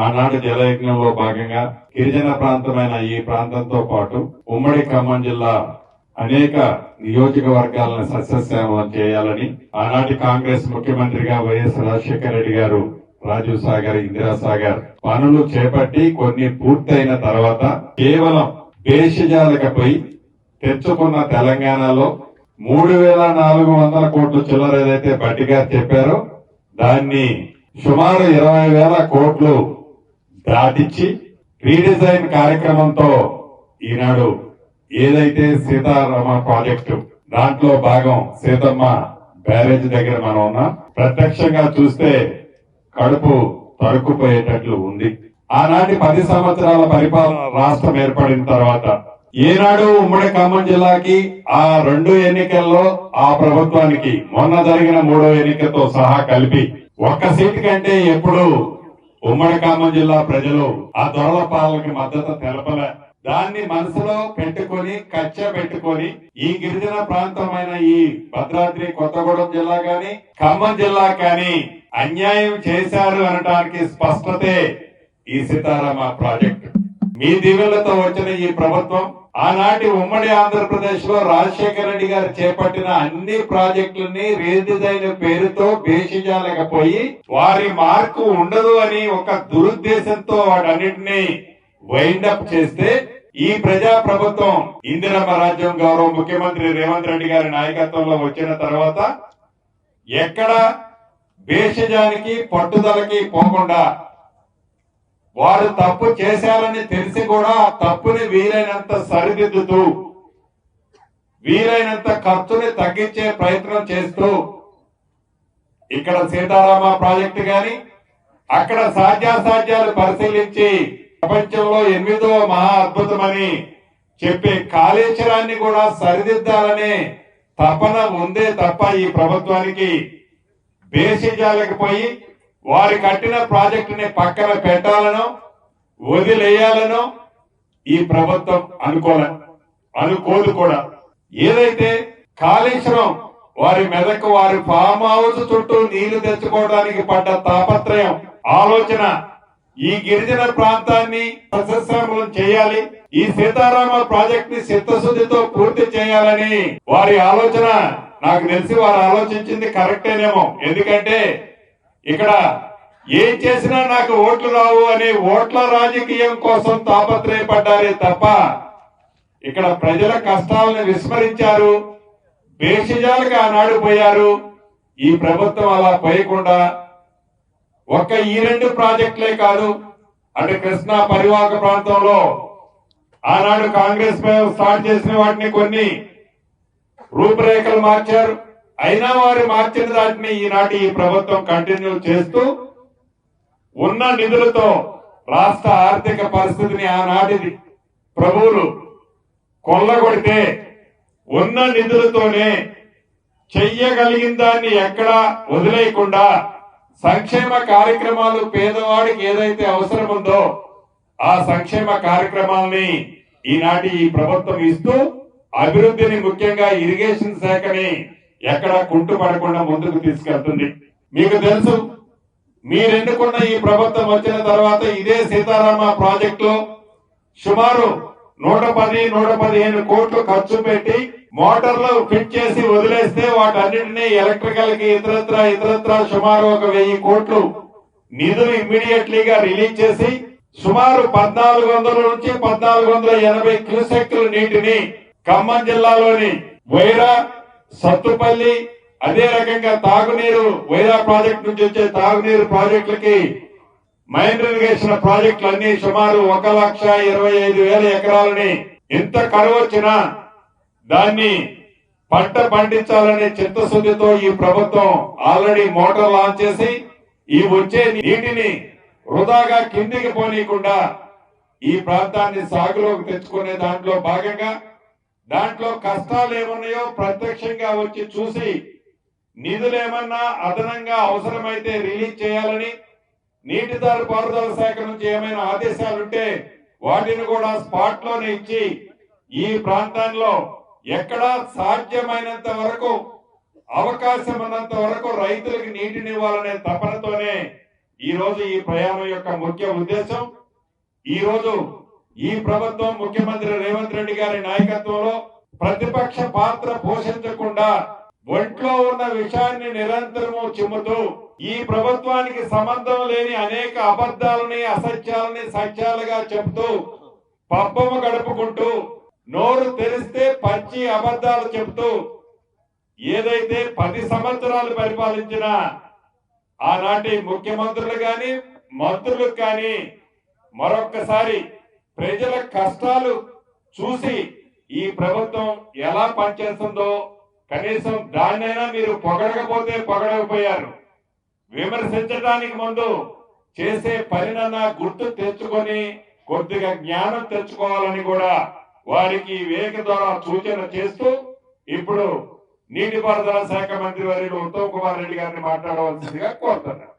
ఆనాటి జలయజ్ఞంలో భాగంగా గిరిజన ప్రాంతమైన ఈ ప్రాంతంతో పాటు ఉమ్మడి ఖమ్మం జిల్లా అనేక నియోజకవర్గాలను సస్యశ్యామలం చేయాలని ఆనాటి కాంగ్రెస్ ముఖ్యమంత్రిగా వైఎస్ రాజశేఖర రెడ్డి గారు రాజీవ్ సాగర్, ఇందిరా సాగర్ పనులు చేపట్టి కొన్ని పూర్తయిన తర్వాత కేవలం భేషజాలకపై తెచ్చుకున్న తెలంగాణలో 3,400 కోట్ల చిల్లర ఏదైతే బట్టి గారు చెప్పారో దాన్ని సుమారు 20,000 కోట్లు దాటించి రీడిజైన్ కార్యక్రమంతో ఈనాడు ఏదైతే సీతారామ ప్రాజెక్టు దాంట్లో భాగం సీతమ్మ బ్యారేజ్ దగ్గర మనం ఉన్నాం. ప్రత్యక్షంగా చూస్తే కడుపు తరుక్కుపోయేటట్లు ఉంది. ఆనాటి 10 సంవత్సరాల పరిపాలన రాష్ట్రం ఏర్పడిన తర్వాత ఈనాడు ఉమ్మడి ఖమ్మం జిల్లాకి ఆ 2 ఎన్నికల్లో ఆ ప్రభుత్వానికి మొన్న జరిగిన 3వ ఎన్నికతో సహా కలిపి ఒక్క సీటు కంటే ఎప్పుడు ఉమ్మడి ఖమ్మం జిల్లా ప్రజలు ఆ దొరల పాలనకి మద్దతు తెలపలే. దాన్ని మనసులో పెట్టుకొని కచ్చ పెట్టుకొని ఈ గిరిజన ప్రాంతమైన ఈ భద్రాద్రి కొత్తగూడెం జిల్లా గాని ఖమ్మం జిల్లా కానీ అన్యాయం చేశారు అనడానికి స్పష్టతే ఈ సీతారామ ప్రాజెక్టు. మీ దీవెనలతో వచ్చిన ఈ ప్రభుత్వం ఆనాటి ఉమ్మడి ఆంధ్రప్రదేశ్ లో రాజశేఖర రెడ్డి గారు చేపట్టిన అన్ని ప్రాజెక్టులని రీడిజైన్ పేరుతో భేషజాలకపోయి వారి మార్కు ఉండదు అని ఒక దురుద్దేశంతో వాటన్నిటినీ వైండప్ చేస్తే ఈ ప్రజా ప్రభుత్వం ఇందిరమ్మ రాజ్యం గౌరవ ముఖ్యమంత్రి రేవంత్ రెడ్డి గారి నాయకత్వంలో వచ్చిన తర్వాత ఎక్కడ భేషజానికి పట్టుదలకి పోకుండా వారు తప్పు చేశారని తెలిసి కూడా తప్పుని వీలైనంత సరిదిద్దుతూ వీలైనంత ఖర్చుని తగ్గించే ప్రయత్నం చేస్తూ ఇక్కడ సీతారామ ప్రాజెక్టు గాని అక్కడ సాధ్యాసాధ్యాలు పరిశీలించి ప్రపంచంలో 8వ మహా అద్భుతమని చెప్పే కాళేశ్వరాన్ని కూడా సరిదిద్దాలనే తపన ఉందే తప్ప ఈ ప్రభుత్వానికి భేషజాలకపోయి వారి కట్టిన ప్రాజెక్టుని పక్కన పెట్టాలనో వదిలేయాలనో ఈ ప్రభుత్వం అనుకోదు కూడా. ఏదైతే కాళేశ్వరం వారి మెదకు వారి ఫామ్ హౌస్ చుట్టూ నీళ్లు తెచ్చుకోవడానికి పడ్డ తాపత్రయం ఆలోచన ఈ గిరిజన ప్రాంతాన్ని సస్యశ్యామలం చేయాలి, ఈ సీతారామ ప్రాజెక్ట్ ని చిత్తశుద్ధితో పూర్తి చేయాలని వారి ఆలోచన నాకు తెలిసి వారు ఆలోచించింది కరెక్టేనేమో. ఎందుకంటే ఇక్కడ ఏం చేసినా నాకు ఓట్లు రావు అనే ఓట్ల రాజకీయం కోసం తాపత్రయపడ్డారే తప్ప ఇక్కడ ప్రజల కష్టాలను విస్మరించారు, భేషజాలకు ఆనాడు పోయారు. ఈ ప్రభుత్వం అలా పోయకుండా ఒక్క ఈ 2 ప్రాజెక్టులే కాదు, అంటే కృష్ణా పరివాహక ప్రాంతంలో ఆనాడు కాంగ్రెస్ స్టార్ట్ చేసిన వాటిని కొన్ని రూపురేఖలు మార్చారు. అయినా వారు మార్చిన దాటిని ఈనాటి ఈ ప్రభుత్వం కంటిన్యూ చేస్తూ ఉన్న నిధులతో రాష్ట్ర ఆర్థిక పరిస్థితిని ఆనాటిది ప్రభువులు కొల్లగొడితే ఉన్న నిధులతోనే చెయ్యగలిగిన దాన్ని ఎక్కడా వదిలేయకుండా సంక్షేమ కార్యక్రమాలు పేదవాడికి ఏదైతే అవసరం ఉందో ఆ సంక్షేమ కార్యక్రమాలని ఈనాటి ఈ ప్రభుత్వం ఇస్తూ అభివృద్ధిని ముఖ్యంగా ఇరిగేషన్ శాఖని ఎక్కడ కుంటుపడకుండా ముందుకు తీసుకెళ్తుంది. మీకు తెలుసు, మీరెన్నుకున్న ఈ ప్రభుత్వం వచ్చిన తర్వాత ఇదే సీతారామ ప్రాజెక్టులో సుమారు 110-115 కోట్లు ఖర్చు పెట్టి మోటార్లు ఫిట్ చేసి వదిలేస్తే వాటన్నిటినీ ఎలక్ట్రికల్ కి ఇతరత్ర సుమారు 1,000 కోట్లు నిధులు ఇమ్మీడియట్లీగా రిలీజ్ చేసి సుమారు 1,400 నుంచి 1,480 క్యూసెక్ల నీటిని ఖమ్మం జిల్లాలోని వైరా, సత్తుపల్లి, అదే రకంగా తాగునీరు వైరా ప్రాజెక్టు నుంచి వచ్చే తాగునీరు ప్రాజెక్టులకి మైన్ ఇరిగేషన్ ప్రాజెక్టులు అన్ని సుమారు 1,25,000 ఎకరాలని ఎంత కరువు వచ్చినా దాన్ని పంట పండించాలనే చిత్తశుద్ధితో ఈ ప్రభుత్వం ఆల్రెడీ మోటార్ లాంచ్ చేసి ఈ వచ్చే నీటిని వృధాగా కిందికి పోనీయకుండా ఈ ప్రాంతాన్ని సాగులోకి తెచ్చుకునే దాంట్లో భాగంగా దాంట్లో కష్టాలు ఏమున్నాయో ప్రత్యక్షంగా వచ్చి చూసి నిధులేమన్నా అదనంగా అవసరమైతే రిలీజ్ చేయాలని, నీటిపారుదల శాఖ నుంచి ఏమైనా ఆదేశాలుంటే వాటిని కూడా స్పాట్ లోనే ఇచ్చి ఈ ప్రాంతంలో ఎక్కడా సాధ్యమైనంత వరకు అవకాశం ఉన్నంత వరకు రైతులకు నీటినివ్వాలనే తపనతోనే ఈ రోజు ఈ ప్రయాణం యొక్క ముఖ్య ఉద్దేశం, ఈ రోజు ఈ ప్రభుత్వం ముఖ్యమంత్రి రేవంత్ రెడ్డి గారి నాయకత్వంలో ప్రతిపక్ష పాత్ర పోషించకుండా ఒంట్లో ఉన్న విషయాన్ని నిరంతరము చిమ్ముతూ ఈ ప్రభుత్వానికి సంబంధం లేని అనేక అబద్ధాలని అసత్యాలని సత్యాలుగా చెబుతూ పబ్బము గడుపుకుంటూ నోరు తెరిస్తే పచ్చి అబద్ధాలు చెబుతూ ఏదైతే 10 సంవత్సరాలు పరిపాలించిన ఆనాటి ముఖ్యమంత్రులు గాని మంత్రులకు కానీ మరొక్కసారి ప్రజల కష్టాలు చూసి ఈ ప్రభుత్వం ఎలా పనిచేస్తుందో కనీసం దాన్నైనా మీరు పొగడకపోతే పొగడకపోయారు. విమర్శించడానికి ముందు చేసే పనినన్నా గుర్తు తెచ్చుకొని కొద్దిగా జ్ఞానం తెచ్చుకోవాలని కూడా వారికి వేదిక ద్వారా సూచన చేస్తూ ఇప్పుడు నీటిపారుదల శాఖ మంత్రి వర్యులు ఉత్తమ్ కుమార్ రెడ్డి గారిని మాట్లాడవలసిందిగా కోరుతున్నారు.